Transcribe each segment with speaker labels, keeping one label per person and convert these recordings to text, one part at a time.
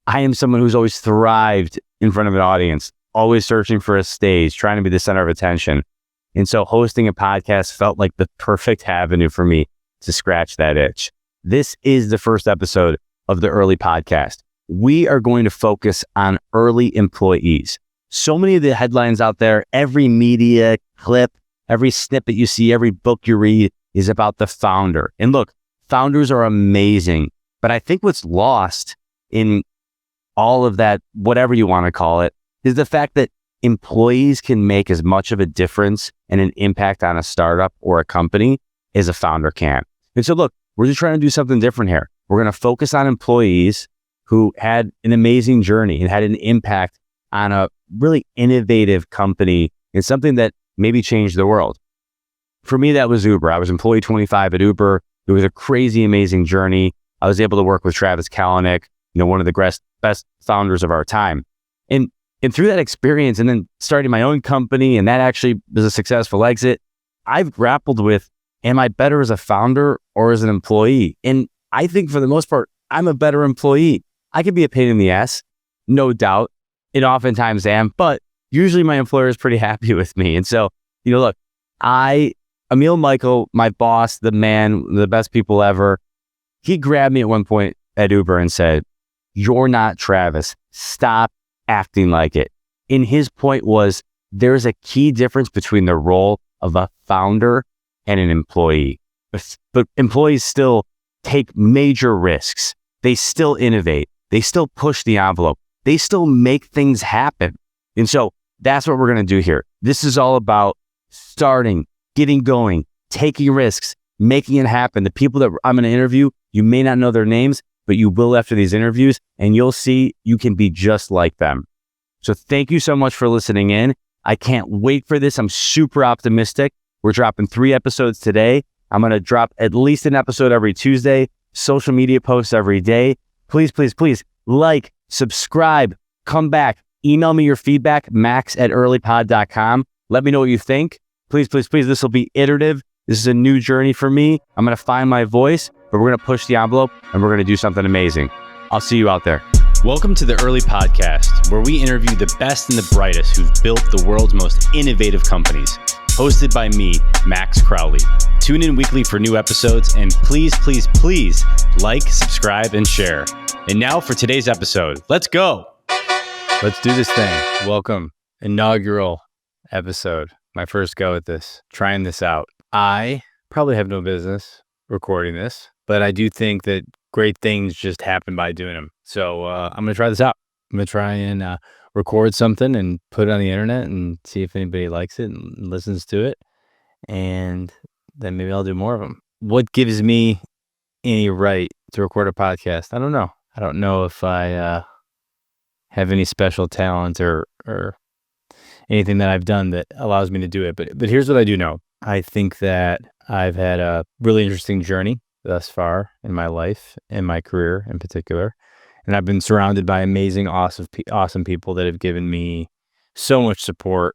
Speaker 1: I am someone who's always thrived in front of an audience, always searching for a stage, trying to be the center of attention. And so hosting a podcast felt like the perfect avenue for me to scratch that itch. This is the first episode of the Early Podcast. We are going to focus on early employees. So many of the headlines out there, every media clip, every snippet you see, every book you read is about the founder. And look, founders are amazing, but I think what's lost in all of that, whatever you want to call it, is the fact that employees can make as much of a difference and an impact on a startup or a company as a founder can. And so look, we're just trying to do something different here. We're going to focus on employees who had an amazing journey and had an impact on a really innovative company and something that maybe changed the world. For me, that was Uber. I was employee 25 at Uber. It was a crazy, amazing journey. I was able to work with Travis Kalanick, one of the best founders of our time. And through that experience and then starting my own company, and that actually was a successful exit, I've grappled with, am I better as a founder or as an employee? And I think for the most part, I'm a better employee. I can be a pain in the ass, no doubt, and oftentimes am, but usually my employer is pretty happy with me. And so, look, Emil Michael, my boss, the man, the best people ever, he grabbed me at one point at Uber and said, "You're not Travis. Stop acting like it." And his point was, there's a key difference between the role of a founder and an employee. But employees still take major risks. They still innovate. They still push the envelope. They still make things happen. And so that's what we're going to do here. This is all about starting, getting going, taking risks, making it happen. The people that I'm going to interview, you may not know their names, but you will after these interviews, and you'll see you can be just like them. So thank you so much for listening in. I can't wait for this. I'm super optimistic. We're dropping 3 episodes today. I'm going to drop at least an episode every Tuesday, social media posts every day. Please, please, please like, subscribe, come back, email me your feedback, max@earlypod.com. Let me know what you think. Please, please, please. This will be iterative. This is a new journey for me. I'm going to find my voice, but we're going to push the envelope and we're going to do something amazing. I'll see you out there. Welcome to the Early Podcast, where we interview the best and the brightest who've built the world's most innovative companies. Hosted by me, Max Crowley. Tune in weekly for new episodes, and please, please, please like, subscribe, and share. And now for today's episode. Let's go. Let's do this thing. Welcome. Inaugural episode. My first go at this. Trying this out. I probably have no business recording this, but I do think that great things just happen by doing them. So I'm going to try this out. I'm going to try and record something and put it on the internet and see if anybody likes it and listens to it. And then maybe I'll do more of them. What gives me any right to record a podcast? I don't know. I don't know if I have any special talent or anything that I've done that allows me to do it. But here's what I do know. I think that I've had a really interesting journey thus far in my life and my career in particular. And I've been surrounded by amazing, awesome people that have given me so much support,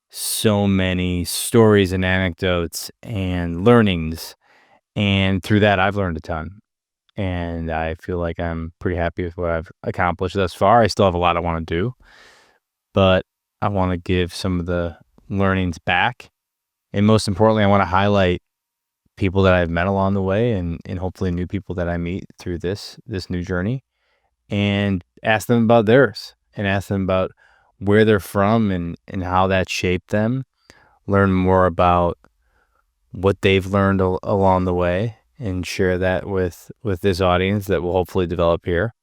Speaker 1: so many stories and anecdotes and learnings. And through that, I've learned a ton. And I feel like I'm pretty happy with what I've accomplished thus far. I still have a lot I want to do, but I want to give some of the learnings back. And most importantly, I want to highlight people that I've met along the way and hopefully new people that I meet through this new journey, and ask them about theirs and ask them about where they're from and how that shaped them. Learn more about what they've learned along the way and share that with this audience that will hopefully develop here.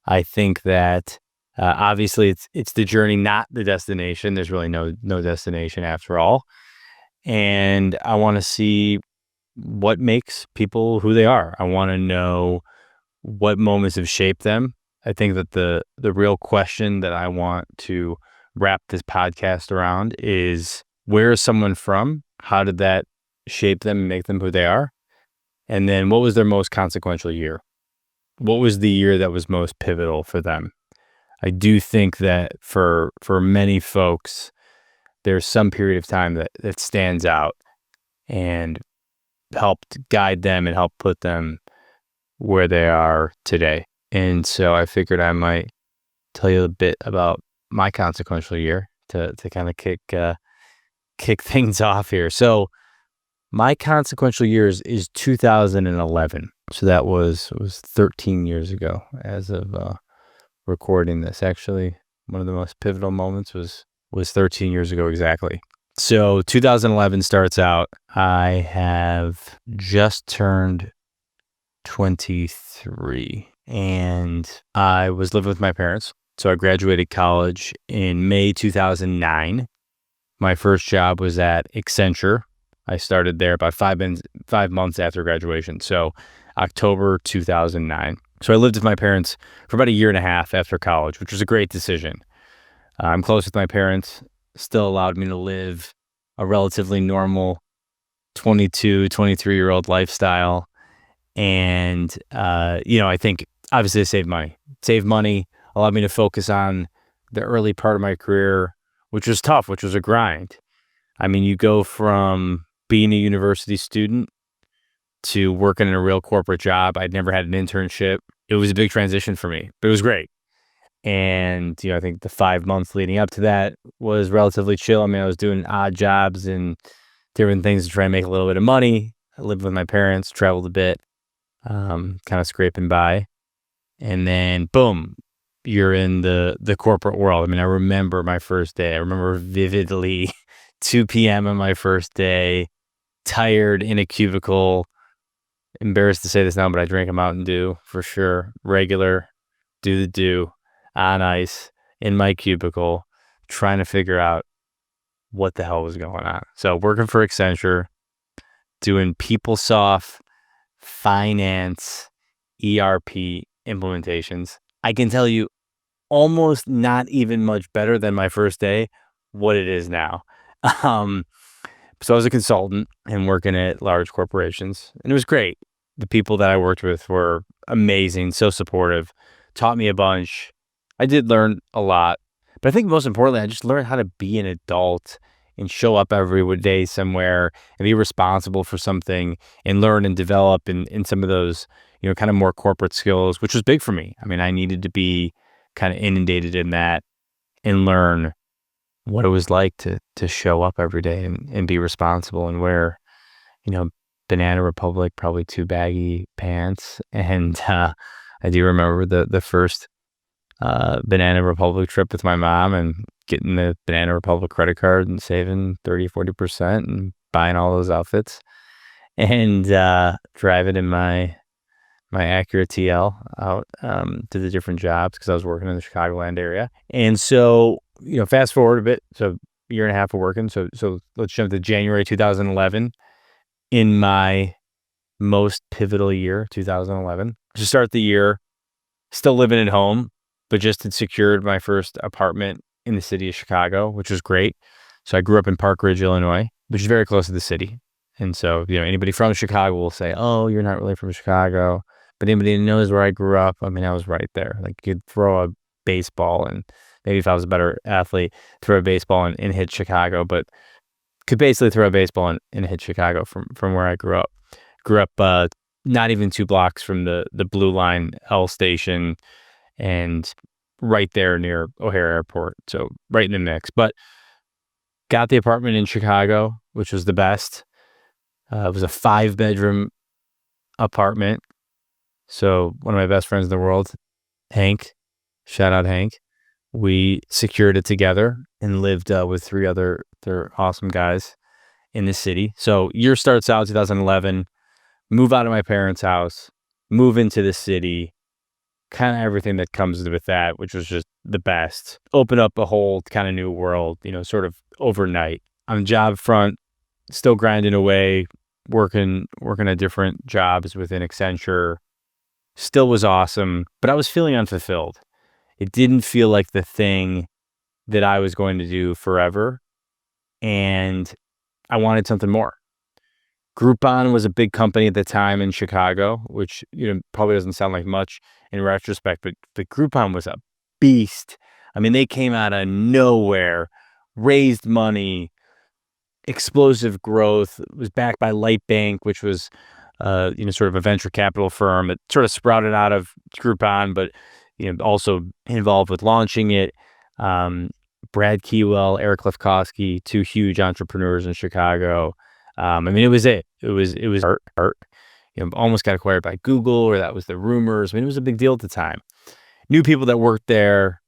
Speaker 1: I think that obviously it's the journey, not the destination. There's really no destination after all. And I want to see what makes people who they are. I want to know what moments have shaped them. I think that the real question that I want to wrap this podcast around is, where is someone from? How did that shape them and make them who they are? And then what was their most consequential year? What was the year that was most pivotal for them? I do think that for many folks, there's some period of time that stands out and helped guide them and help put them where they are today. And so I figured I might tell you a bit about my consequential year to kind of kick things off here. So my consequential year is 2011. So that was 13 years ago as of recording this. Actually, one of the most pivotal moments was 13 years ago exactly. So 2011 starts out. I have just turned 23 and I was living with my parents. So I graduated college in May 2009. My first job was at Accenture. I started there about 5 months after graduation. So October 2009. So I lived with my parents for about a year and a half after college, which was a great decision. I'm close with my parents, still allowed me to live a relatively normal 22, 23-year-old lifestyle. And, I think obviously I saved money, allowed me to focus on the early part of my career, which was tough, which was a grind. I mean, you go from being a university student to working in a real corporate job. I'd never had an internship. It was a big transition for me, but it was great. And, I think the 5 months leading up to that was relatively chill. I mean, I was doing odd jobs and different things to try and make a little bit of money. I lived with my parents, traveled a bit, kind of scraping by. And then, boom, you're in the corporate world. I mean, I remember my first day. I remember vividly 2 p.m. on my first day, tired in a cubicle. Embarrassed to say this now, but I drank a Mountain Dew for sure. Regular, do the do, on ice, in my cubicle, trying to figure out what the hell was going on. So working for Accenture, doing PeopleSoft, finance, ERP implementations. I can tell you almost not even much better than my first day, what it is now. So I was a consultant and working at large corporations, and it was great. The people that I worked with were amazing, so supportive, taught me a bunch. I did learn a lot, but I think most importantly, I just learned how to be an adult and show up every day somewhere and be responsible for something and learn and develop in some of those, kind of more corporate skills, which was big for me. I mean, I needed to be kind of inundated in that and learn what it was like to show up every day and be responsible and wear, Banana Republic, probably 2 baggy pants. And I do remember the first Banana Republic trip with my mom and getting the Banana Republic credit card and saving 30-40% and buying all those outfits and driving in my Acura TL out to the different jobs because I was working in the Chicagoland area. And so, fast forward a bit, so a year and a half of working. So let's jump to January 2011 in my most pivotal year, 2011. To start the year, still living at home, but just had secured my first apartment in the city of Chicago, which was great. So I grew up in Park Ridge, Illinois, which is very close to the city. And so, anybody from Chicago will say, oh, you're not really from Chicago. But anybody who knows where I grew up, I mean, I was right there. Like, you could throw a baseball and maybe if I was a better athlete, throw a baseball and hit Chicago, but could basically throw a baseball and hit Chicago from where I grew up. Grew up not even 2 blocks from the Blue Line L station and right there near O'Hare Airport. So right in the mix. But got the apartment in Chicago, which was the best. It was a 5-bedroom apartment. So one of my best friends in the world, Hank, shout out Hank, we secured it together and lived with 3 other awesome guys in the city. So year starts out 2011, move out of my parents' house, move into the city, kind of everything that comes with that, which was just the best. Open up a whole kind of new world, sort of overnight. On the job front, still grinding away, working at different jobs within Accenture. Still was awesome, but I was feeling unfulfilled. It didn't feel like the thing that I was going to do forever, and I wanted something more. Groupon was a big company at the time in Chicago, which probably doesn't sound like much in retrospect, but Groupon was a beast. I mean, they came out of nowhere, raised money, explosive growth. It was backed by Lightbank, which was sort of a venture capital firm. It sort of sprouted out of Groupon, but also involved with launching it. Brad Keywell, Eric Lefkowski, two huge entrepreneurs in Chicago. It was art. Almost got acquired by Google, or that was the rumors. It was a big deal at the time. Knew people that worked there,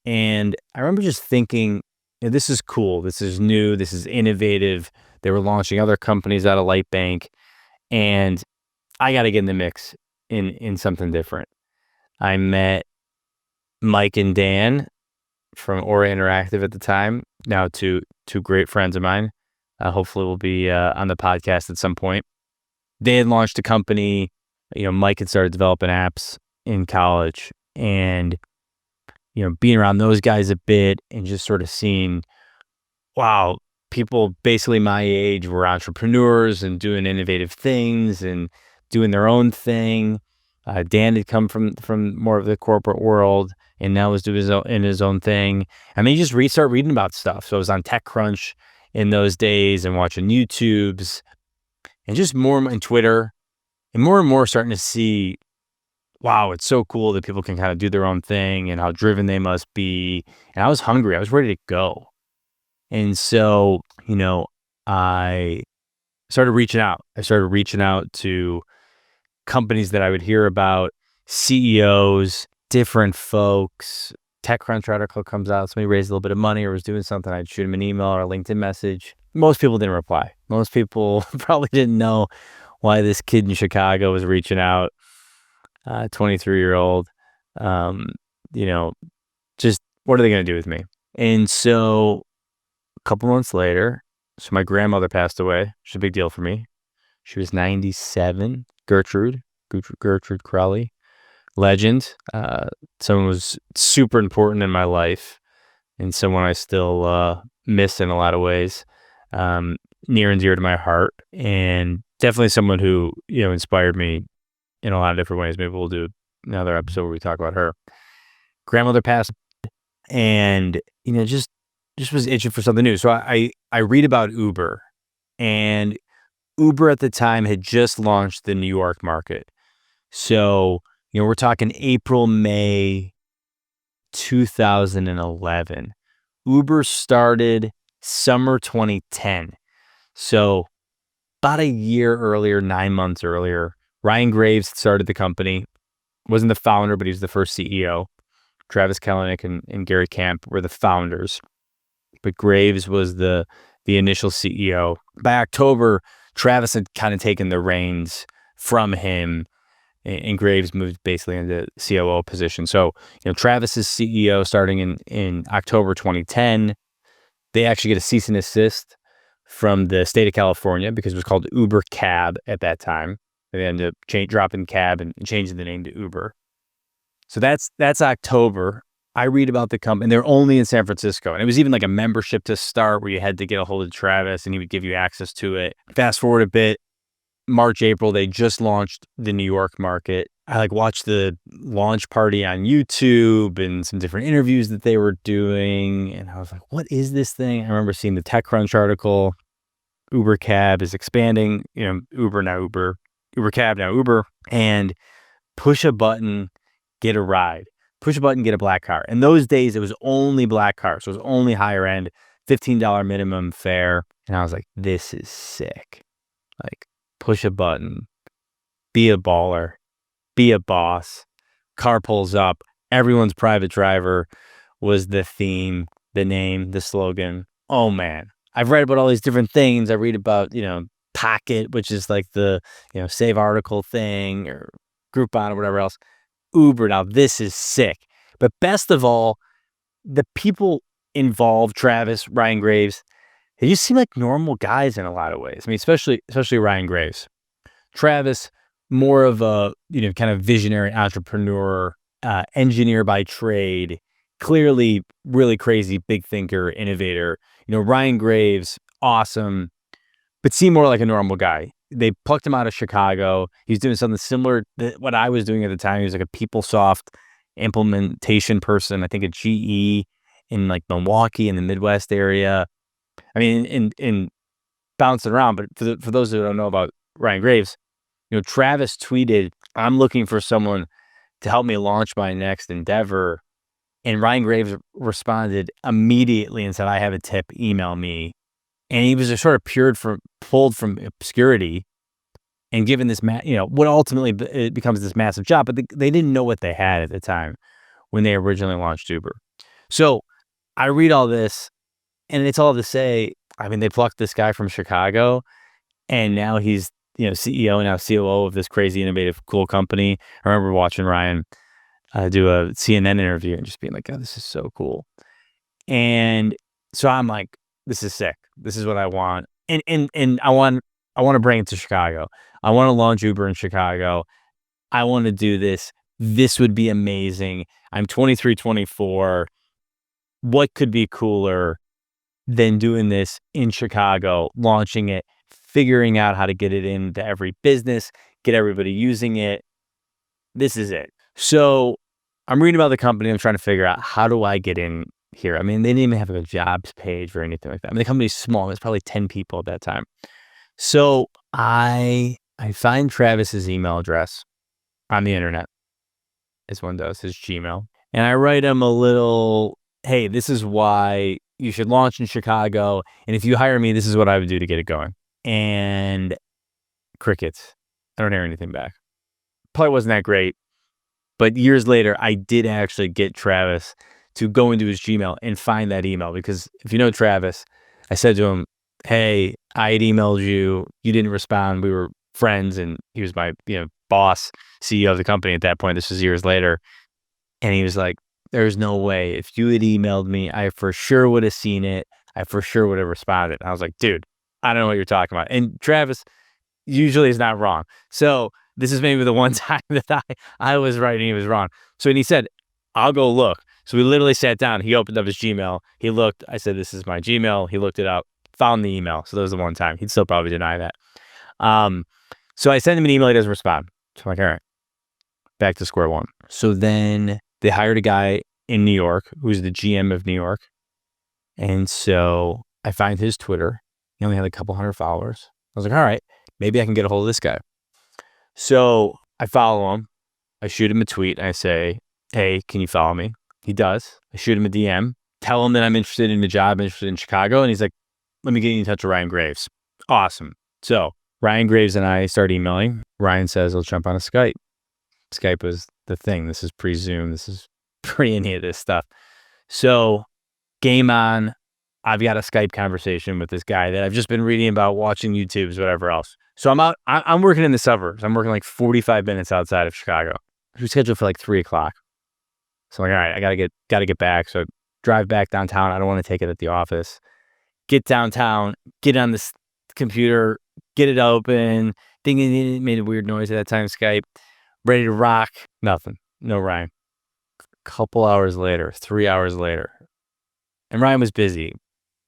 Speaker 1: and I remember just thinking, this is cool. This is new. This is innovative. They were launching other companies out of Lightbank, and I got to get in the mix in something different. I met Mike and Dan from Aura Interactive at the time, now two great friends of mine. Hopefully we'll be on the podcast at some point. They had launched a company. Mike had started developing apps in college, and being around those guys a bit and just sort of seeing, wow, people basically my age were entrepreneurs and doing innovative things and doing their own thing. Dan had come from more of the corporate world and now was doing his own thing. And then you just start reading about stuff. So I was on TechCrunch in those days and watching YouTubes and just more on Twitter, and more starting to see, wow, it's so cool that people can kind of do their own thing and how driven they must be. And I was hungry. I was ready to go. And so, I started reaching out. I started reaching out to companies that I would hear about, CEOs, different folks. TechCrunch article comes out, somebody raised a little bit of money or was doing something, I'd shoot them an email or a LinkedIn message. Most people didn't reply. Most people probably didn't know why this kid in Chicago was reaching out, 23-year-old. Just what are they going to do with me? And so a couple months later, so my grandmother passed away, which is a big deal for me. She was 97, Gertrude Crowley, legend. Someone was super important in my life and someone I still miss in a lot of ways, near and dear to my heart, and definitely someone who, inspired me in a lot of different ways. Maybe we'll do another episode where we talk about her. Grandmother passed, and, just was itching for something new. So I read about Uber, and Uber at the time had just launched the New York market. So, we're talking April, May 2011. Uber started summer 2010. So about a year earlier, 9 months earlier, Ryan Graves started the company. Wasn't the founder, but he was the first CEO. Travis Kalanick and Gary Camp were the founders, but Graves was the initial CEO. By October, Travis had kind of taken the reins from him, and Graves moved basically into COO position. So, Travis is CEO starting in October 2010. They actually get a cease and desist from the state of California because it was called Uber Cab at that time. They ended up dropping Cab and changing the name to Uber. So that's October. I read about the company, and they're only in San Francisco. And it was even like a membership to start where you had to get a hold of Travis and he would give you access to it. Fast forward a bit, March, April, they just launched the New York market. I watched the launch party on YouTube and some different interviews that they were doing. And I was like, what is this thing? I remember seeing the TechCrunch article. Uber Cab is expanding, Uber now Uber, Uber Cab now Uber, and push a button, get a ride. Push a button, get a black car. In those days, it was only black cars. So it was only higher end, $15 minimum fare. And I was like, this is sick. Push a button, be a baller, be a boss. Car pulls up. Everyone's private driver was the theme, the name, the slogan. Oh, man. I've read about all these different things. I read about, Pocket, which is like the, save article thing, or Groupon or whatever else. Uber, now this is sick. But best of all, the people involved, Travis, Ryan Graves, they just seem like normal guys in a lot of ways. Especially Ryan Graves. Travis, more of a, kind of visionary entrepreneur, engineer by trade, clearly really crazy, big thinker, innovator. Ryan Graves, awesome, but seemed more like a normal guy. They plucked him out of Chicago. He was doing something similar to what I was doing at the time. He was like a PeopleSoft implementation person, I think at GE in Milwaukee in the Midwest area. In bouncing around, but for those who don't know about Ryan Graves, Travis tweeted, I'm looking for someone to help me launch my next endeavor. And Ryan Graves responded immediately and said, I have a tip, email me. And he was just sort of pulled from obscurity and given this, what ultimately it becomes this massive job, but they didn't know what they had at the time when they originally launched Uber. So I read all this and it's all to say, they plucked this guy from Chicago and now he's, CEO and now COO of this crazy, innovative, cool company. I remember watching Ryan do a CNN interview and just being like, oh, this is so cool. And so I'm like, this is sick. This is what I want. And I want to bring it to Chicago. I want to launch Uber in Chicago. I want to do this. This would be amazing. I'm 23, 24. What could be cooler than doing this in Chicago, launching it, figuring out how to get it into every business, get everybody using it. This is it. So I'm reading about the company. I'm trying to figure out, how do I get in here? They didn't even have a jobs page or anything like that. The company's small. It's probably 10 people at that time. So I find Travis's email address on the internet, as one does, his Gmail. And I write him a little, hey, this is why you should launch in Chicago. And if you hire me, this is what I would do to get it going. And crickets. I don't hear anything back. Probably wasn't that great. But years later, I did actually get Travis to go into his Gmail and find that email. Because if you know Travis, I said to him, hey, I had emailed you. You didn't respond. We were friends. And he was my boss, CEO of the company at that point. This was years later. And he was like, there's no way. If you had emailed me, I for sure would have seen it. I for sure would have responded. I was like, dude, I don't know what you're talking about. And Travis usually is not wrong. So this is maybe the one time that I was right and he was wrong. So, and he said, I'll go look. So we literally sat down. He opened up his Gmail. He looked. I said, this is my Gmail. He looked it up, found the email. So that was the one time. He'd still probably deny that. So I sent him an email. He doesn't respond. So I'm like, all right, back to square one. So then they hired a guy in New York who's the GM of New York. And so I find his Twitter. He only had a couple hundred followers. I was like, all right, maybe I can get a hold of this guy. So I follow him. I shoot him a tweet. And I say, hey, can you follow me? He does. I shoot him a DM. Tell him that I'm interested in the job, I'm interested in Chicago. And he's like, let me get you in touch with Ryan Graves. Awesome. So Ryan Graves and I start emailing. Ryan says, let's jump on a Skype. Skype was the thing. This is pre-Zoom. This is pre any of this stuff. So game on. I've got a Skype conversation with this guy that I've just been reading about, watching YouTubes, whatever else. So I'm working in the suburbs. I'm working like 45 minutes outside of Chicago. We're scheduled for like 3:00. So I'm like, all right, I gotta get back. So I drive back downtown. I don't want to take it at the office. Get downtown, get on this computer, get it open. Thinking it made a weird noise at that time, Skype. Ready to rock. Nothing. No Ryan. Couple hours later, 3 hours later. And Ryan was busy.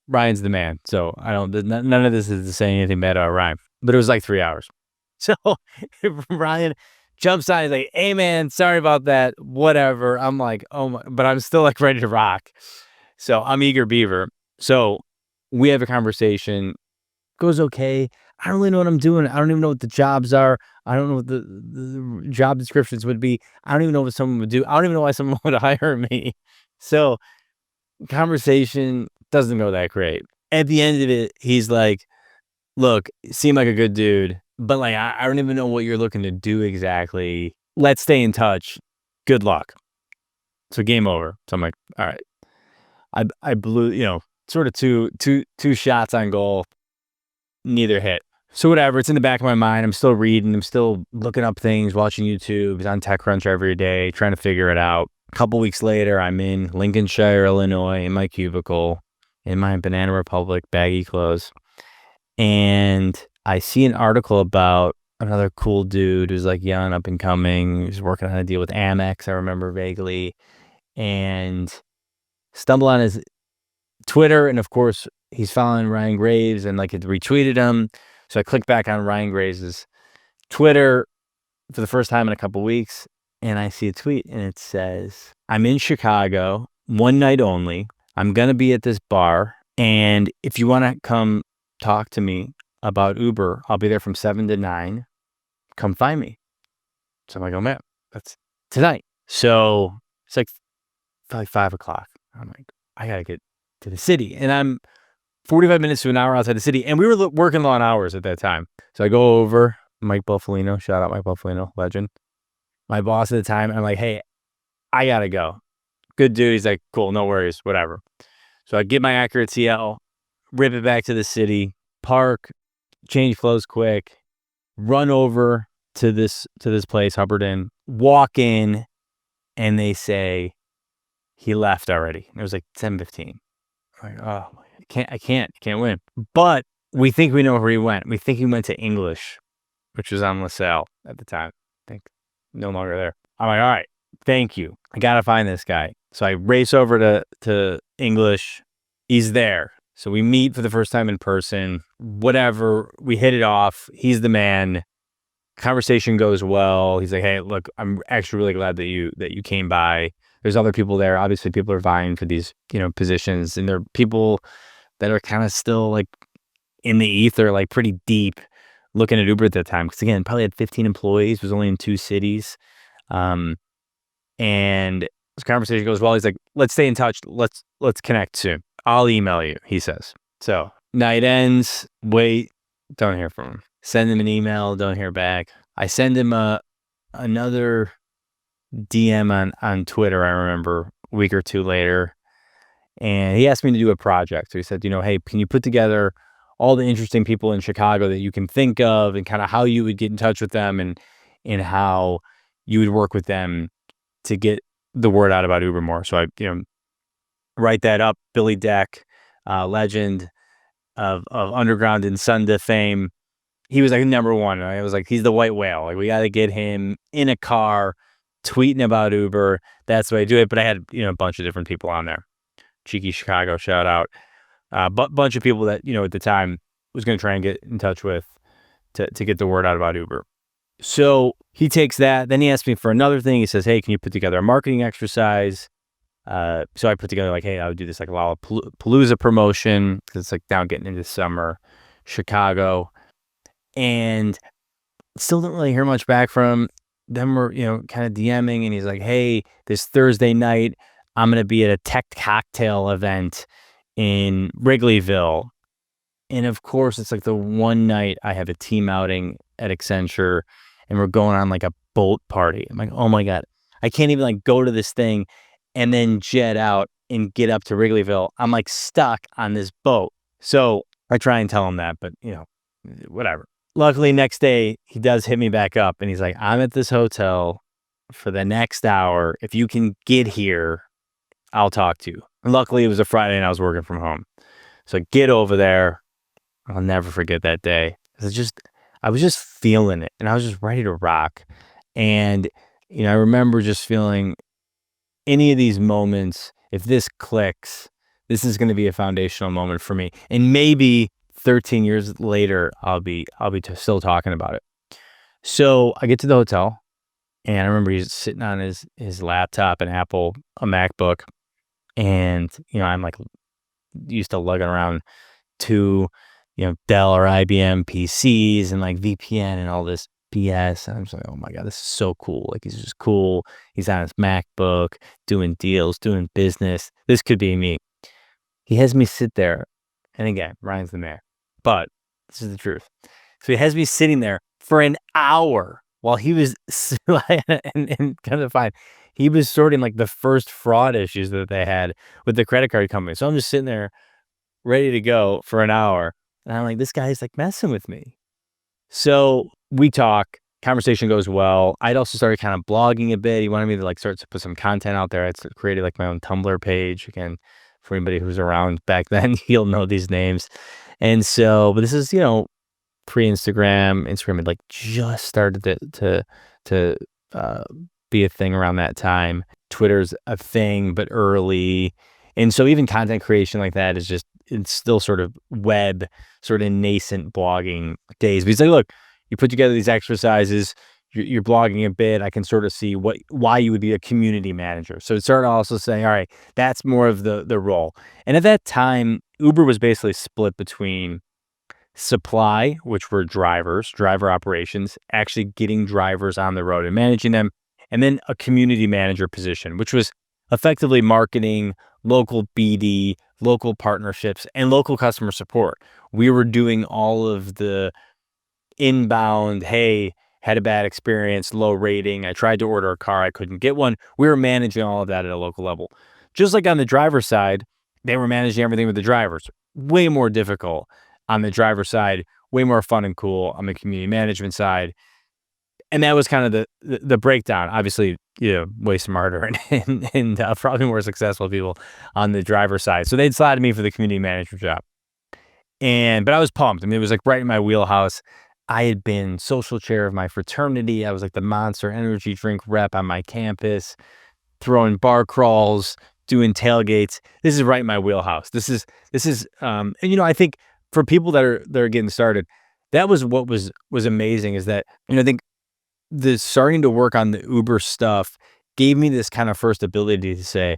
Speaker 1: Ryan's the man. So none of this is to say anything bad about Ryan. But it was like 3 hours. So Ryan jumps on. He's like, hey man, sorry about that. Whatever. I'm like, oh my, but I'm still like ready to rock. So I'm eager beaver. So we have a conversation. Goes okay. I don't really know what I'm doing. I don't even know what the jobs are. I don't know what the job descriptions would be. I don't even know what someone would do. I don't even know why someone would hire me. So conversation doesn't go that great. At the end of it, he's like, look, you seem like a good dude, but like, I don't even know what you're looking to do exactly. Let's stay in touch. Good luck. So game over. So I'm like, all right. I blew, sort of two shots on goal. Neither hit. So whatever, it's in the back of my mind. I'm still reading. I'm still looking up things, watching YouTube, on TechCrunch every day, trying to figure it out. A couple weeks later, I'm in Lincolnshire, Illinois, in my cubicle, in my Banana Republic baggy clothes. And I see an article about another cool dude who's like young, up and coming, who's working on a deal with Amex, I remember vaguely. And stumble on his Twitter, and of course, he's following Ryan Graves and like had retweeted him. So I click back on Ryan Graves' Twitter for the first time in a couple weeks, and I see a tweet, and it says, I'm in Chicago, one night only. I'm going to be at this bar, and if you want to come talk to me about Uber, I'll be there from 7 to 9.
Speaker 2: come find me. So I'm like, oh man, that's tonight. So it's like 5:00. I'm like, I gotta get to the city, and I'm 45 minutes to an hour outside the city, and we were working long hours at that time. So I go over, Mike Buffalino, shout out Mike Buffalino, legend, my boss at the time. I'm like, hey, I gotta go. Good dude. He's like, cool, no worries, whatever. So I get my accurate TL, rip it back to the city, park, change clothes quick, run over to this place, Hubbard Inn, walk in, and they say he left already. It was like 10:15. I'm like, oh, I can't win. But we think we know where he went. We think he went to English, which was on LaSalle at the time. I think no longer there. I'm like, all right, thank you. I gotta find this guy. So I race over to English. He's there. So we meet for the first time in person. Whatever, we hit it off. He's the man. Conversation goes well. He's like, hey, look, I'm actually really glad that you came by. There's other people there. Obviously, people are vying for these, positions, and there are people that are kind of still like in the ether, like pretty deep, looking at Uber at that time. Because again, probably had 15 employees, was only in 2 cities, and this conversation goes well. He's like, let's stay in touch. Let's connect soon. I'll email you, he says. So night ends. Wait, don't hear from him. Send him an email. Don't hear back. I send him another DM on Twitter, I remember, a week or two later. And he asked me to do a project. So he said, hey, can you put together all the interesting people in Chicago that you can think of, and kind of how you would get in touch with them, and how you would work with them to get the word out about Uber more. So I, write that up. Billy Deck, legend of Underground and Sunda fame. He was like number one. Right? I was like, he's the white whale. Like, we got to get him in a car tweeting about Uber. That's the way I do it. But I had, a bunch of different people on there. Cheeky Chicago, shout out. But bunch of people that, at the time was going to try and get in touch with to get the word out about Uber. So he takes that. Then he asked me for another thing. He says, hey, can you put together a marketing exercise? So I put together like, hey, I would do this like Lollapalooza promotion, because it's like now getting into summer, Chicago. And still didn't really hear much back from him. Then we're, kind of DMing, and he's like, hey, this Thursday night, I'm going to be at a tech cocktail event in Wrigleyville. And of course, it's like the one night I have a team outing at Accenture, and we're going on like a boat party. I'm like, oh my God, I can't even like go to this thing and then jet out and get up to Wrigleyville. I'm like stuck on this boat. So I try and tell him that, but whatever. Luckily, next day, he does hit me back up, and he's like, I'm at this hotel for the next hour. If you can get here, I'll talk to you. And luckily, it was a Friday, and I was working from home. So I get over there. I'll never forget that day. I was just feeling it, and I was just ready to rock. And, I remember just feeling any of these moments, if this clicks, this is going to be a foundational moment for me. And maybe 13 years later, I'll be still talking about it. So I get to the hotel, and I remember he's sitting on his laptop, a MacBook. And, I'm like used to lugging around 2, Dell or IBM PCs and like VPN and all this BS. And I'm just like, oh my God, this is so cool. Like, he's just cool. He's on his MacBook, doing deals, doing business. This could be me. He has me sit there. And again, Ryan's the mayor. But this is the truth. So he has me sitting there for an hour while he was, and kind of fine, he was sorting like the first fraud issues that they had with the credit card company. So I'm just sitting there ready to go for an hour. And I'm like, this guy's like messing with me. So we talk, conversation goes well. I'd also started kind of blogging a bit. He wanted me to like start to put some content out there. I'd created like my own Tumblr page. Again, for anybody who's around back then, he'll know these names. And so, but this is, pre-Instagram. Instagram had like just started to be a thing around that time. Twitter's a thing, but early. And so even content creation like that is just, it's still sort of web, sort of nascent blogging days. But he's like, look, you put together these exercises, you're blogging a bit. I can sort of see why you would be a community manager. So it started also saying, all right, that's more of the role. And at that time, Uber was basically split between supply, which were driver operations, actually getting drivers on the road and managing them, and then a community manager position, which was effectively marketing, local BD, local partnerships, and local customer support. We were doing all of the inbound, hey, had a bad experience, low rating. I tried to order a car, I couldn't get one. We were managing all of that at a local level. Just like on the driver's side, they were managing everything with the drivers. Way more difficult on the driver's side, way more fun and cool on the community management side. And that was kind of the breakdown. Obviously, way smarter and probably more successful people on the driver's side. So they'd slotted me for the community management job. But I was pumped. I mean, it was like right in my wheelhouse. I had been social chair of my fraternity. I was like the Monster Energy drink rep on my campus, throwing bar crawls, doing tailgates. This is right in my wheelhouse. This is, and I think for people that are getting started, that was what was amazing is that, I think the starting to work on the Uber stuff gave me this kind of first ability to say,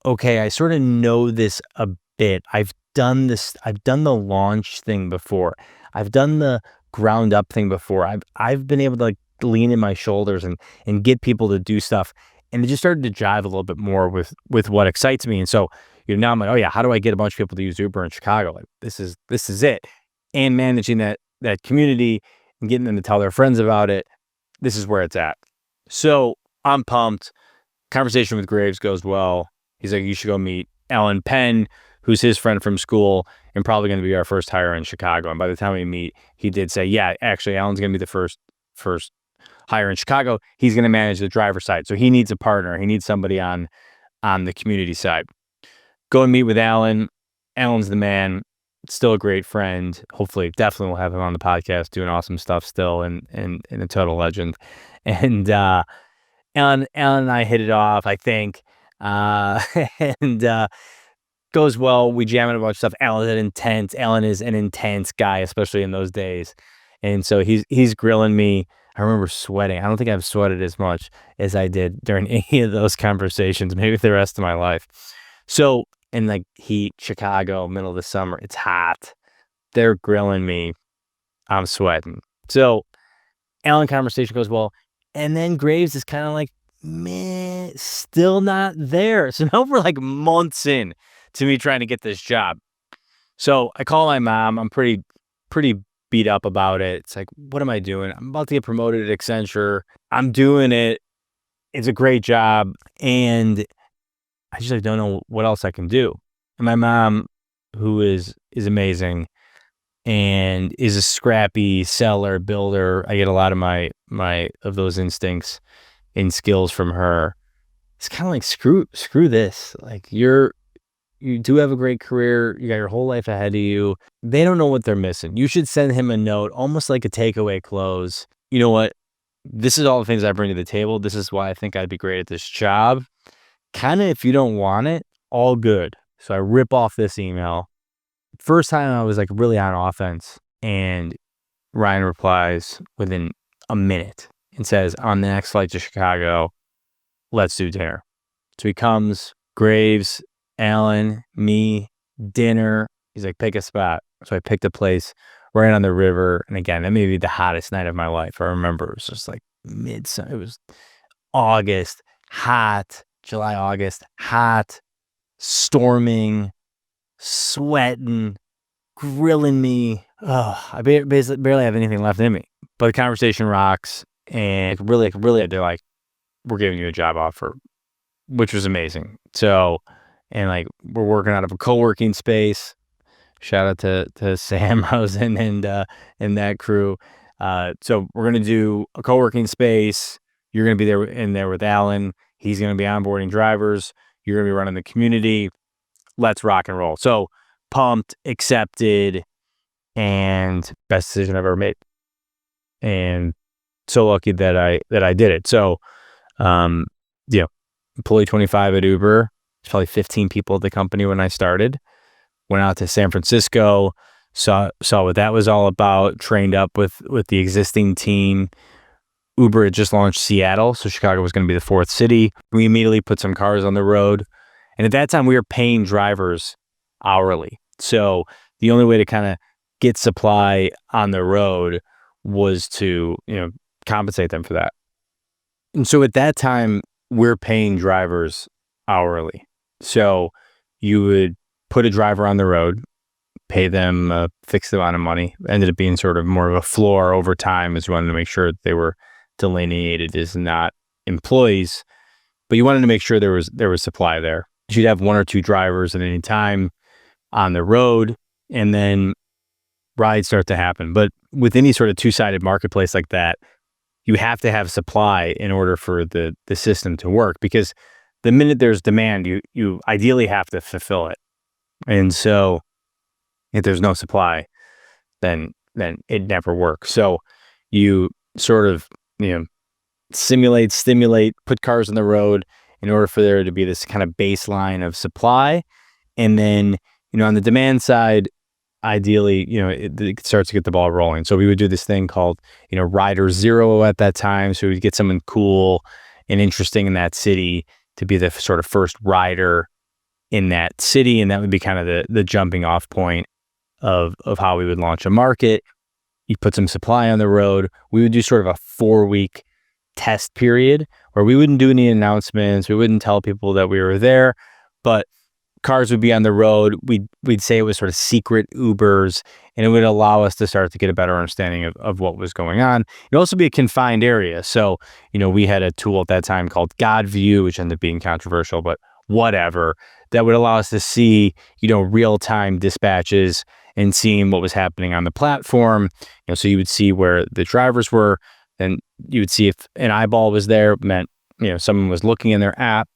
Speaker 2: okay, I sort of know this a bit. I've done this. I've done the launch thing before. I've done the ground up thing before. I've been able to like lean in my shoulders and get people to do stuff. And it just started to jive a little bit more with what excites me. And so, now I'm like, oh yeah, how do I get a bunch of people to use Uber in Chicago? Like this is it. And managing that community and getting them to tell their friends about it. This is where it's at. So I'm pumped. Conversation with Graves goes well. He's like, you should go meet Alan Penn, who's his friend from school and probably going to be our first hire in Chicago. And by the time we meet, he did say, yeah, actually, Alan's going to be the first hire in Chicago. He's going to manage the driver side. So he needs a partner. He needs somebody on the community side. Go and meet with Alan. Alan's the man. Still a great friend. Hopefully, definitely we'll have him on the podcast doing awesome stuff still and a total legend. And Alan and I hit it off, I think. And goes well. We jam in a bunch of stuff. Alan is an intense guy, especially in those days. And so he's grilling me. I remember sweating. I don't think I've sweated as much as I did during any of those conversations, maybe the rest of my life. So in like heat, Chicago, middle of the summer, it's hot. They're grilling me. I'm sweating. So Alan conversation goes well. And then Graves is kind of like, man, still not there. So now we're like months in to me trying to get this job. So I call my mom. I'm pretty beat up about it. It's like, what am I doing? I'm about to get promoted at Accenture. I'm doing it. It's a great job. And I just don't know what else I can do. And my mom, who is amazing and is a scrappy seller, builder. I get a lot of my of those instincts and skills from her. It's kind of like, screw this. Like you do have a great career. You got your whole life ahead of you. They don't know what they're missing. You should send him a note, almost like a takeaway close. You know what? This is all the things I bring to the table. This is why I think I'd be great at this job. Kind of, if you don't want it, all good. So I rip off this email. First time I was like really on offense, and Ryan replies within a minute and says, on the next flight to Chicago, let's do dinner. So he comes, Graves, Alan, me, dinner. He's like, pick a spot. So I picked a place right on the river. And again, that may be the hottest night of my life. I remember it was just like midsummer. It was August, hot, July, August, hot, storming, sweating, grilling me. Oh, I basically barely have anything left in me. But the conversation rocks. And really, they're like, we're giving you a job offer, which was amazing. So, and like, we're working out of a co-working space. Shout out to Sam Rosen and that crew. So we're going to do a co-working space. You're going to be there with Alan. He's going to be onboarding drivers. You're going to be running the community. Let's rock and roll. So pumped, accepted, and best decision I've ever made. And so lucky that I did it. So, employee 25 at Uber. There's probably 15 people at the company when I started. Went out to San Francisco, saw what that was all about, trained up with the existing team. Uber had just launched Seattle, so Chicago was going to be the fourth city. We immediately put some cars on the road. And at that time, we were paying drivers hourly. So the only way to kind of get supply on the road was to, compensate them for that. And so at that time, we're paying drivers hourly. So you would put a driver on the road, pay them a fixed amount of money. Ended up being sort of more of a floor over time, as you wanted to make sure that they were delineated as not employees, but you wanted to make sure there was supply there. You'd have 1 or 2 drivers at any time on the road, and then rides start to happen. But with any sort of two-sided marketplace like that, you have to have supply in order for the system to work, because the minute there's demand, you ideally have to fulfill it. And so if there's no supply, then it never works. So you sort of, stimulate, put cars on the road in order for there to be this kind of baseline of supply. And then, on the demand side, ideally, it starts to get the ball rolling. So we would do this thing called, Rider Zero at that time. So we'd get someone cool and interesting in that city to be the sort of first rider in that city. And that would be kind of the jumping off point of how we would launch a market. You put some supply on the road. We would do sort of a 4-week test period where we wouldn't do any announcements. We wouldn't tell people that we were there, but cars would be on the road. We'd say it was sort of secret Ubers, and it would allow us to start to get a better understanding of what was going on. It'd also be a confined area. So, we had a tool at that time called God View, which ended up being controversial, but whatever, that would allow us to see, real-time dispatches and seeing what was happening on the platform. So you would see where the drivers were, and you would see if an eyeball was there, meant, someone was looking in their app.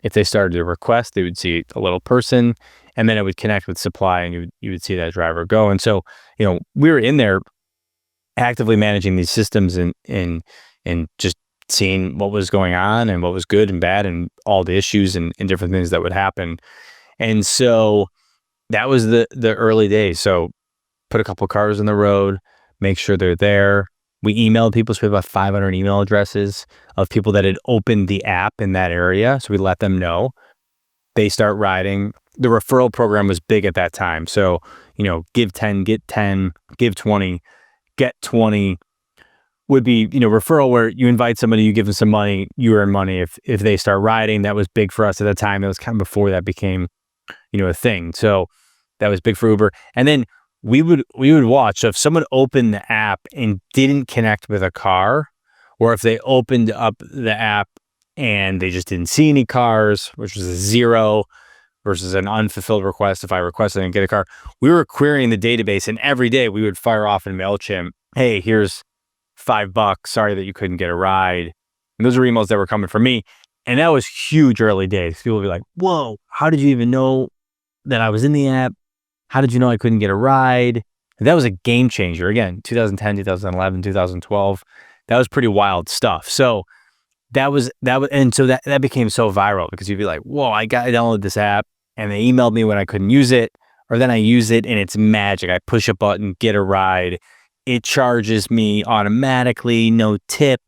Speaker 2: If they started a request, they would see a little person, and then it would connect with supply, and you would see that driver go. And so, we were in there actively managing these systems and just seeing what was going on and what was good and bad and all the issues and different things that would happen. And so that was the early days. So put a couple cars on the road, make sure they're there. We emailed people, so we have about 500 email addresses of people that had opened the app in that area. So we let them know. They start riding. The referral program was big at that time. So, give 10, get 10, give 20, get 20 would be, referral where you invite somebody, you give them some money, you earn money if they start riding. That was big for us at the time. That was kind of before that became, a thing. So that was big for Uber. And then we would watch. So if someone opened the app and didn't connect with a car, or if they opened up the app and they just didn't see any cars, which was a 0 versus an unfulfilled request. If I requested and get a car, we were querying the database, and every day we would fire off in MailChimp, hey, here's $5. Sorry that you couldn't get a ride. And those are emails that were coming from me. And that was huge early days. People would be like, whoa, how did you even know that I was in the app? How did you know I couldn't get a ride? And that was a game changer. Again, 2010, 2011, 2012. That was pretty wild stuff. So and so that became so viral, because you'd be like, whoa, I downloaded this app and they emailed me when I couldn't use it, or then I use it and it's magic. I push a button, get a ride. It charges me automatically, no tip.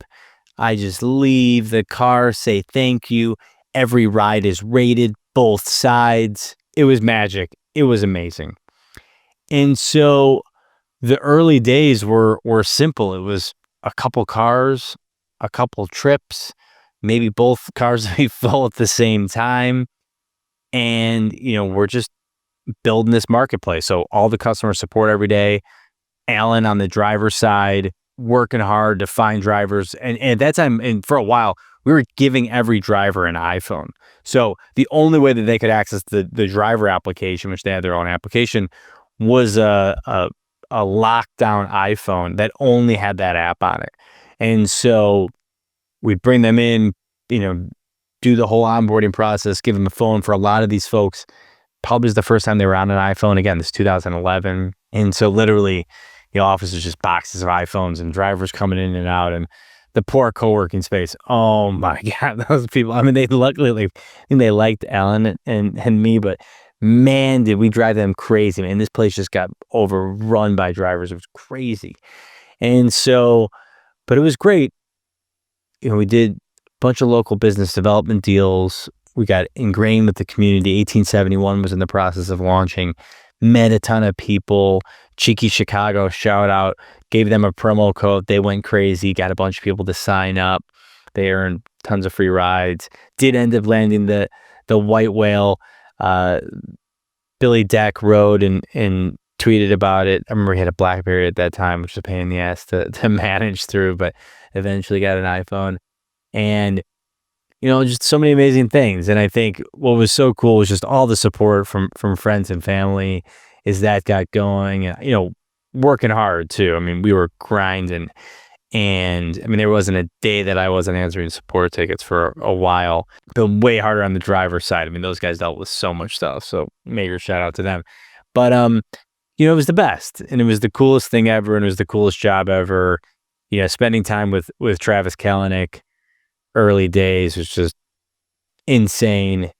Speaker 2: I just leave the car, say thank you. Every ride is rated, both sides. It was magic. It was amazing. And so the early days were simple. It was a couple cars, a couple trips, maybe both cars would be full at the same time. And, we're just building this marketplace. So all the customer support every day, Alan on the driver's side, working hard to find drivers. And at that time, and for a while, we were giving every driver an iPhone. So the only way that they could access the driver application, which they had their own application, was a lockdown iPhone that only had that app on it. And so we'd bring them in, do the whole onboarding process, give them a phone. For a lot of these folks, probably was the first time they were on an iPhone. Again, this is 2011. And so literally, the office is just boxes of iPhones and drivers coming in and out, and the poor co-working space. Oh my God, those people. I mean, they liked Alan and me, but man, did we drive them crazy. Man, this place just got overrun by drivers. It was crazy. And so, but it was great. We did a bunch of local business development deals. We got ingrained with the community. 1871 was in the process of launching. met a ton of people. Cheeky Chicago, shout out, gave them a promo code. They went crazy, got a bunch of people to sign up. They earned tons of free rides. Did end up landing the white whale. Billy Deck rode and tweeted about it. I remember he had a BlackBerry at that time, which was a pain in the ass to manage through, but eventually got an iPhone. And, just so many amazing things. And I think what was so cool was just all the support from friends and family as that got going. Working hard too. I mean, we were grinding. And I mean, there wasn't a day that I wasn't answering support tickets for a while. But way harder on the driver's side. I mean, those guys dealt with so much stuff. So major shout out to them. But it was the best, and it was the coolest thing ever, and it was the coolest job ever. Spending time with Travis Kalanick, early days was just insane.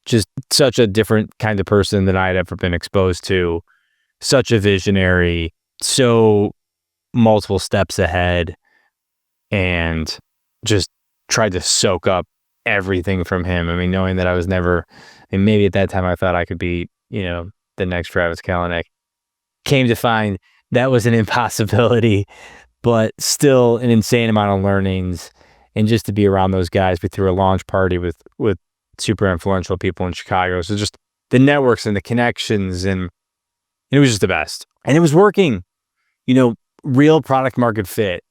Speaker 2: Just such a different kind of person than I had ever been exposed to. Such a visionary, so multiple steps ahead, and just tried to soak up everything from him. I mean, knowing that I was never, and maybe at that time I thought I could be, the next Travis Kalanick. Came to find that was an impossibility, but still an insane amount of learnings. And just to be around those guys, we threw a launch party with super influential people in Chicago. So just the networks and the connections, and it was just the best. And it was working, real product market fit.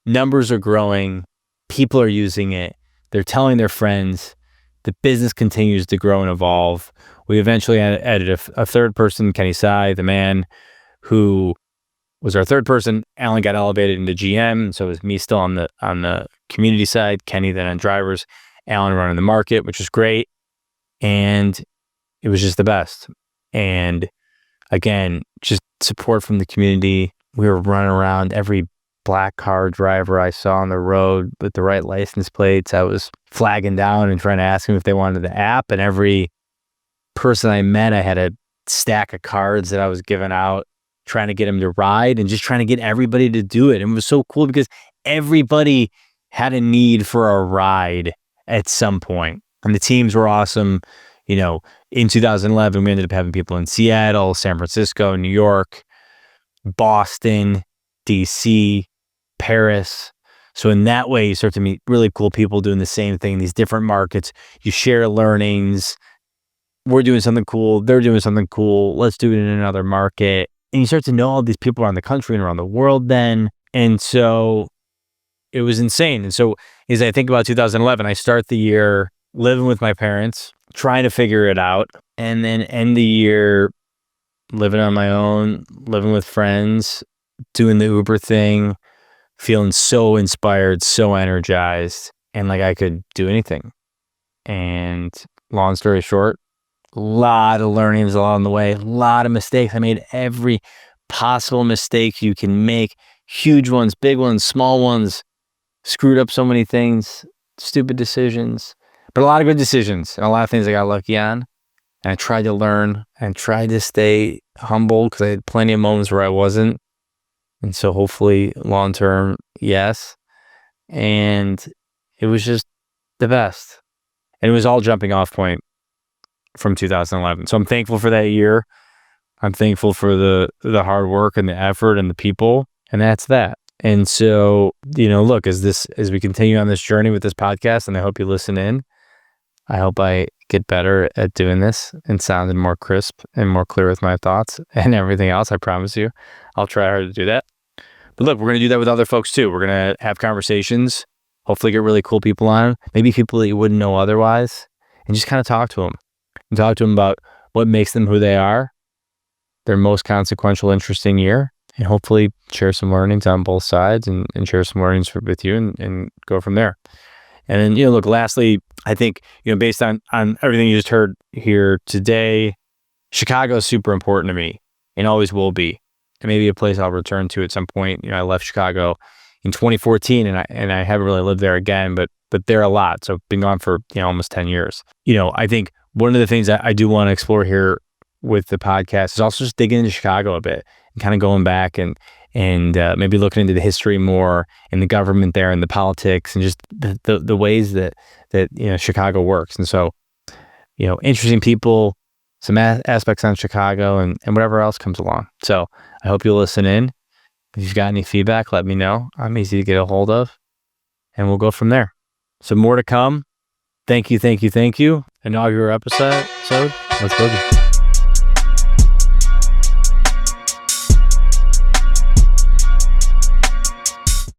Speaker 2: Numbers are growing. People are using it. They're telling their friends. The business continues to grow and evolve. We eventually added a third person, Kenny Sai, the man who was our third person. Alan got elevated into GM, so it was me still on the community side, Kenny then on drivers, Alan running the market, which was great. And it was just the best. And again, just support from the community. We were running around every black car driver I saw on the road with the right license plates. I was flagging down and trying to ask them if they wanted the app. And every person I met, I had a stack of cards that I was giving out, trying to get them to ride and just trying to get everybody to do it. And it was so cool because everybody had a need for a ride at some point. And the teams were awesome. In 2011, we ended up having people in Seattle, San Francisco, New York, Boston, DC, Paris. So in that way, you start to meet really cool people doing the same thing in these different markets. You share learnings. We're doing something cool. They're doing something cool. Let's do it in another market. And you start to know all these people around the country and around the world then. And so it was insane. And so as I think about 2011, I start the year living with my parents, trying to figure it out, and then end the year living on my own, living with friends, doing the Uber thing, feeling so inspired, so energized, and like I could do anything. And long story short, a lot of learnings along the way, a lot of mistakes. I made every possible mistake you can make. Huge ones, big ones, small ones. Screwed up so many things, stupid decisions, but a lot of good decisions and a lot of things I got lucky on. And I tried to learn and tried to stay humble because I had plenty of moments where I wasn't. And so hopefully long term, yes. And it was just the best. And it was all jumping off point from 2011. So I'm thankful for that year. I'm thankful for the hard work and the effort and the people. And that's that. And so, look, as we continue on this journey with this podcast, and I hope you listen in, I hope I get better at doing this and sounding more crisp and more clear with my thoughts and everything else. I promise you, I'll try hard to do that. But look, we're going to do that with other folks too. We're going to have conversations, hopefully get really cool people on, maybe people that you wouldn't know otherwise, and just kind of talk to them and talk to them about what makes them who they are, their most consequential, interesting year, and hopefully share some learnings on both sides and share some learnings with you and go from there. And then, look, lastly, I think, based on everything you just heard here today, Chicago is super important to me and always will be. And maybe a place I'll return to at some point. I left Chicago in 2014 and I haven't really lived there again, but there a lot. So been gone for, almost 10 years. I think one of the things that I do want to explore here with the podcast is also just digging into Chicago a bit and kind of going back and maybe looking into the history more and the government there and the politics and just the ways that Chicago works. And so, interesting people, some aspects on Chicago and whatever else comes along. So I hope you'll listen in. If you've got any feedback, let me know. I'm easy to get a hold of, and we'll go from there. So more to come. Thank you. Inaugural episode. Let's boogie.